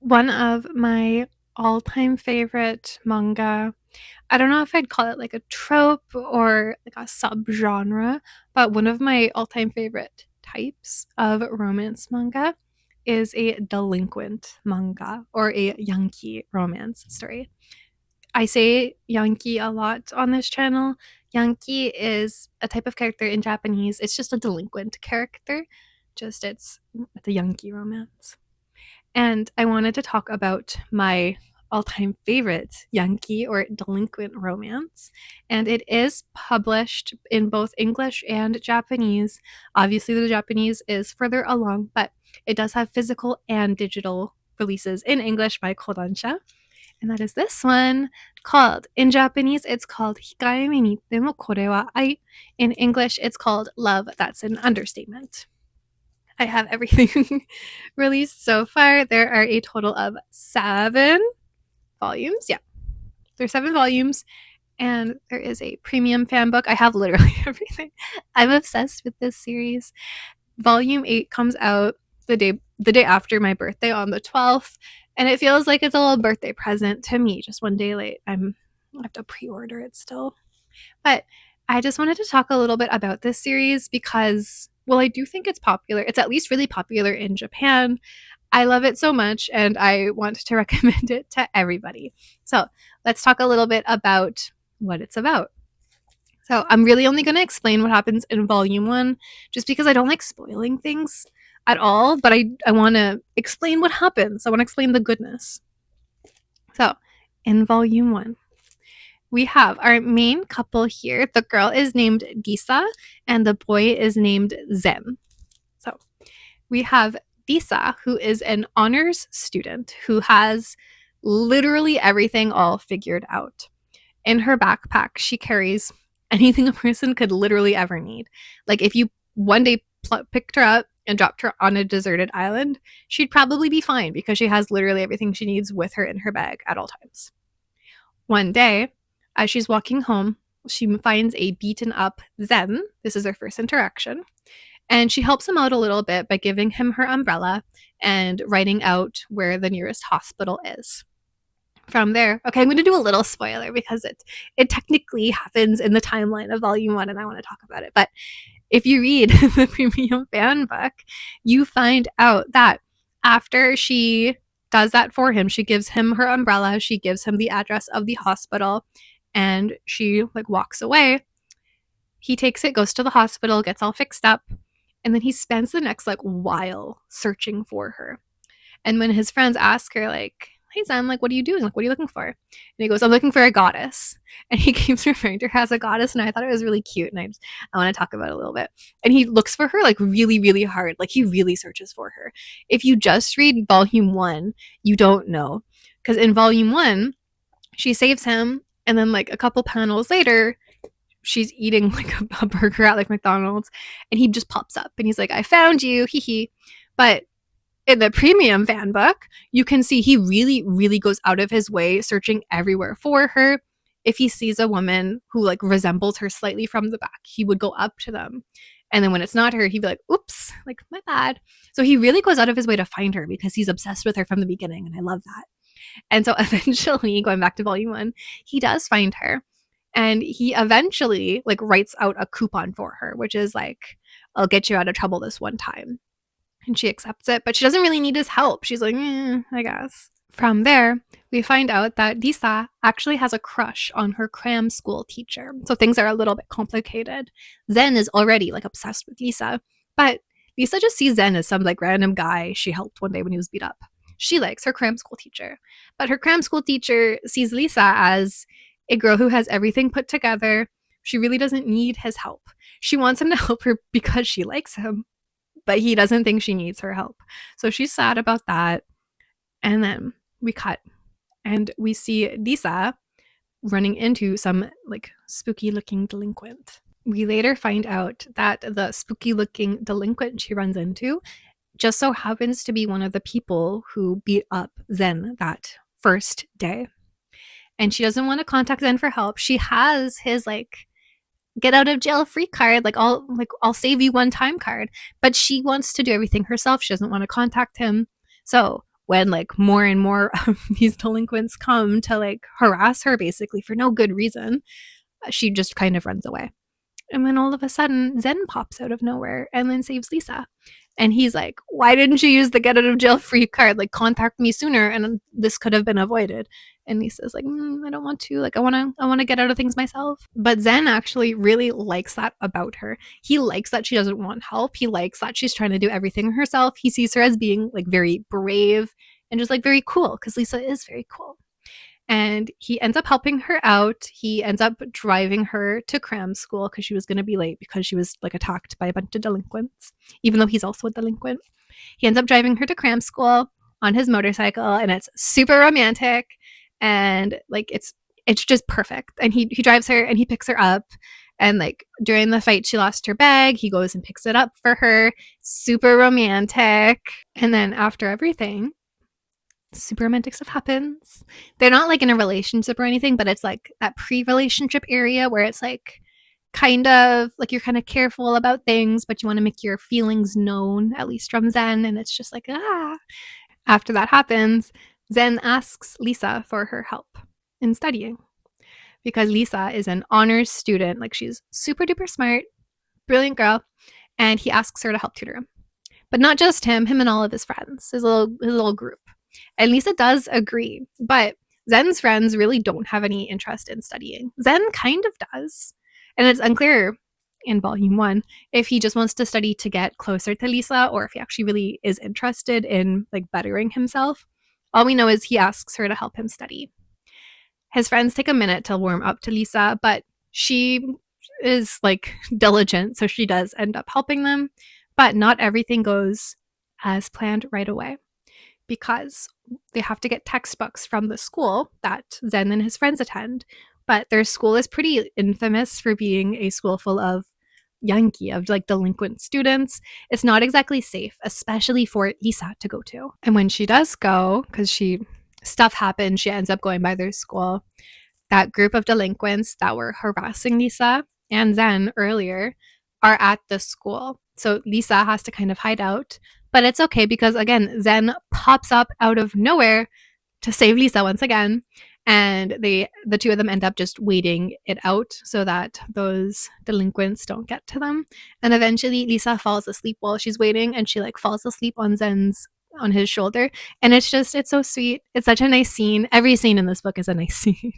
One of my all-time favorite manga, I don't know if I'd call it like a trope or like a subgenre, but one of my all-time favorite types of romance manga is a delinquent manga or a Yankee romance story. I say Yankee a lot on this channel. Yankee is a type of character in Japanese. It's just a delinquent character. It's a Yankee romance. And I wanted to talk about my all-time favorite Yankee or delinquent romance. And it is published in both English and Japanese. Obviously, the Japanese is further along, but it does have physical and digital releases in English by Kodansha. And that is this one called, in Japanese, it's called Hikaeme ni mo kore wa ai. In English, it's called Love That's an Understatement. I have everything released so far. There are a total of 7 volumes. Yeah, there's 7 volumes, and there is a premium fan book. I have literally everything. I'm obsessed with this series. Volume 8 comes out the day after my birthday on the 12th, and it feels like it's a little birthday present to me. Just one day late. I have to pre-order it still. But I just wanted to talk a little bit about this series because, well, I do think it's popular. It's at least really popular in Japan. I love it so much and I want to recommend it to everybody. So let's talk a little bit about what it's about. So I'm really only going to explain what happens in volume 1 just because I don't like spoiling things at all, but I want to explain what happens. I want to explain the goodness. So in volume 1, we have our main couple here. The girl is named Disa and the boy is named Zen. So we have Disa, who is an honors student who has literally everything all figured out. In her backpack, she carries anything a person could literally ever need. Like if you one day picked her up and dropped her on a deserted island, she'd probably be fine because she has literally everything she needs with her in her bag at all times. One day, as she's walking home, she finds a beaten up Zen. This is their first interaction. And she helps him out a little bit by giving him her umbrella and writing out where the nearest hospital is. From there, okay, I'm going to do a little spoiler because it technically happens in the timeline of volume 1 and I want to talk about it. But if you read the premium fan book, you find out that after she does that for him, she gives him her umbrella, she gives him the address of the hospital, and she like walks away. He takes it, goes to the hospital, gets all fixed up, and then he spends the next like while searching for her. And when his friends ask her like, "Hey Zen, like what are you doing? Like what are you looking for?" And he goes, "I'm looking for a goddess." And he keeps referring to her as a goddess, and I thought it was really cute, and I want to talk about it a little bit. And he looks for her like really, really hard. Like he really searches for her. If you just read volume 1, you don't know. Because in volume 1, she saves him, and then like a couple panels later, she's eating like a burger at like McDonald's, and he just pops up and he's like, "I found you, hee hee." But in the premium fan book, you can see he really, really goes out of his way searching everywhere for her. If he sees a woman who like resembles her slightly from the back, he would go up to them. And then when it's not her, he'd be like, "Oops, like my bad." So he really goes out of his way to find her because he's obsessed with her from the beginning. And I love that. And so eventually, going back to volume 1, he does find her. And he eventually like writes out a coupon for her, which is like, "I'll get you out of trouble this one time." And she accepts it, but she doesn't really need his help. She's like, I guess. From there, we find out that Lisa actually has a crush on her cram school teacher. So things are a little bit complicated. Zen is already like obsessed with Lisa, but Lisa just sees Zen as some like random guy she helped one day when he was beat up. She likes her cram school teacher, but her cram school teacher sees Lisa as a girl who has everything put together. She really doesn't need his help. She wants him to help her because she likes him, but he doesn't think she needs her help. So she's sad about that. And then we cut and we see Lisa running into some like spooky looking delinquent. We later find out that the spooky looking delinquent she runs into just so happens to be one of the people who beat up Zen that first day. And she doesn't want to contact Zen for help. She has his like get out of jail free card, like I'll save you one time card, but she wants to do everything herself. She doesn't want to contact him. So when like more and more of these delinquents come to like harass her basically for no good reason, she just kind of runs away. And then all of a sudden, Zen pops out of nowhere and then saves Lisa. And he's like, why didn't you use the get out of jail free card? Like, contact me sooner and this could have been avoided. And Lisa's like, I don't want to. Like, I want to get out of things myself. But Zen actually really likes that about her. He likes that she doesn't want help. He likes that she's trying to do everything herself. He sees her as being like very brave and just like very cool, because Lisa is very cool. And he ends up helping her out. He ends up driving her to cram school because she was going to be late because she was like attacked by a bunch of delinquents, even though he's also a delinquent. He ends up driving her to cram school on his motorcycle, and it's super romantic, and like it's just perfect. And he drives her and he picks her up, and like during the fight she lost her bag, he goes and picks it up for her. Super romantic. And then after everything, super romantic stuff happens. They're not like in a relationship or anything, but it's like that pre-relationship area where it's like kind of like you're kind of careful about things, but you want to make your feelings known, at least from Zen. And it's just like, After that happens, Zen asks Lisa for her help in studying because Lisa is an honors student. Like, she's super duper smart, brilliant girl. And he asks her to help tutor him. But not just him and all of his friends, his little group. And Lisa does agree, but Zen's friends really don't have any interest in studying. Zen kind of does. And it's unclear in volume 1 if he just wants to study to get closer to Lisa or if he actually really is interested in like bettering himself. All we know is he asks her to help him study. His friends take a minute to warm up to Lisa, but she is like diligent, so she does end up helping them. But not everything goes as planned right away, because they have to get textbooks from the school that Zen and his friends attend. But their school is pretty infamous for being a school full of Yankee, of like delinquent students. It's not exactly safe, especially for Lisa to go to. And when she does go, because stuff happens, she ends up going by their school. That group of delinquents that were harassing Lisa and Zen earlier are at the school. So Lisa has to kind of hide out. But it's okay because, again, Zen pops up out of nowhere to save Lisa once again. And the two of them end up just waiting it out so that those delinquents don't get to them. And eventually Lisa falls asleep while she's waiting, and she like falls asleep on his shoulder. And it's so sweet. It's such a nice scene. Every scene in this book is a nice scene.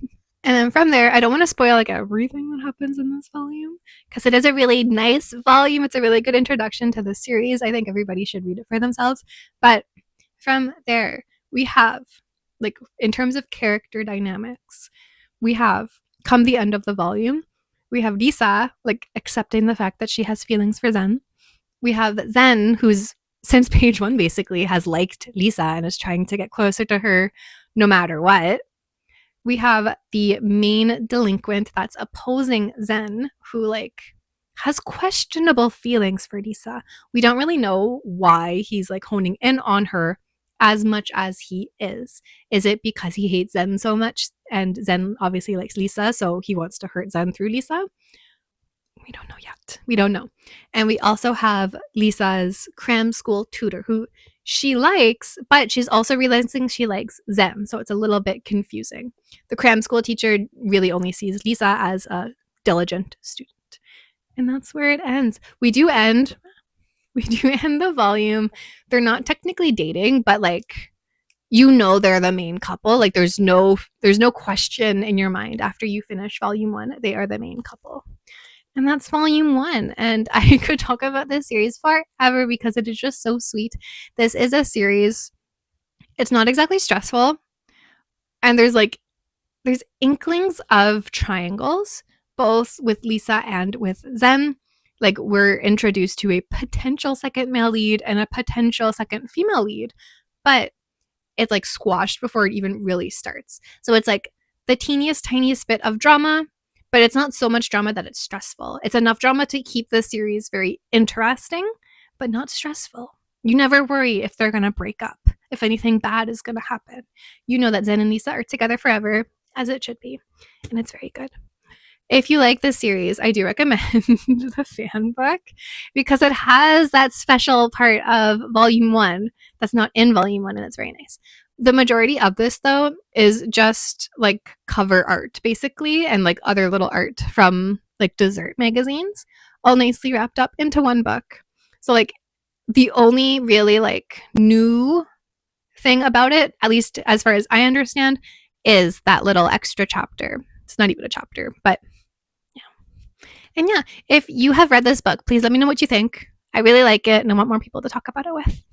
And then from there, I don't want to spoil like everything that happens in this volume because it is a really nice volume. It's a really good introduction to the series. I think everybody should read it for themselves. But from there, we have, like, in terms of character dynamics, we have, come the end of the volume, we have Lisa, like, accepting the fact that she has feelings for Zen. We have Zen, who's, since page 1, basically, has liked Lisa and is trying to get closer to her no matter what. We have the main delinquent that's opposing Zen, who like has questionable feelings for Lisa. We don't really know why he's like honing in on her as much as he is. Is it because he hates Zen so much and Zen obviously likes Lisa, so he wants to hurt Zen through Lisa? We don't know yet. We don't know. And we also have Lisa's cram school tutor, who she likes, but she's also realizing she likes Zen, so it's a little bit confusing. The cram school teacher really only sees Lisa as a diligent student. And that's where it ends. We do end the volume. They're not technically dating, but like, you know, they're the main couple. Like, there's no question in your mind after you finish volume 1. They are the main couple. And that's volume 1. And I could talk about this series forever because it is just so sweet. This is a series, it's not exactly stressful. And there's inklings of triangles, both with Lisa and with Zen. Like, we're introduced to a potential second male lead and a potential second female lead, but it's like squashed before it even really starts. So it's like the tiniest bit of drama, but it's not so much drama that it's stressful. It's enough drama to keep the series very interesting, but not stressful. You never worry if they're going to break up, if anything bad is going to happen. You know that Zen and Lisa are together forever, as it should be. And it's very good. If you like this series, I do recommend the fan book because it has that special part of volume 1 that's not in volume 1, and it's very nice. The majority of this, though, is just like cover art, basically, and like other little art from like dessert magazines, all nicely wrapped up into one book. So, like, the only really like new thing about it, at least as far as I understand, is that little extra chapter. It's not even a chapter, but and yeah, if you have read this book, please let me know what you think. I really like it and I want more people to talk about it with.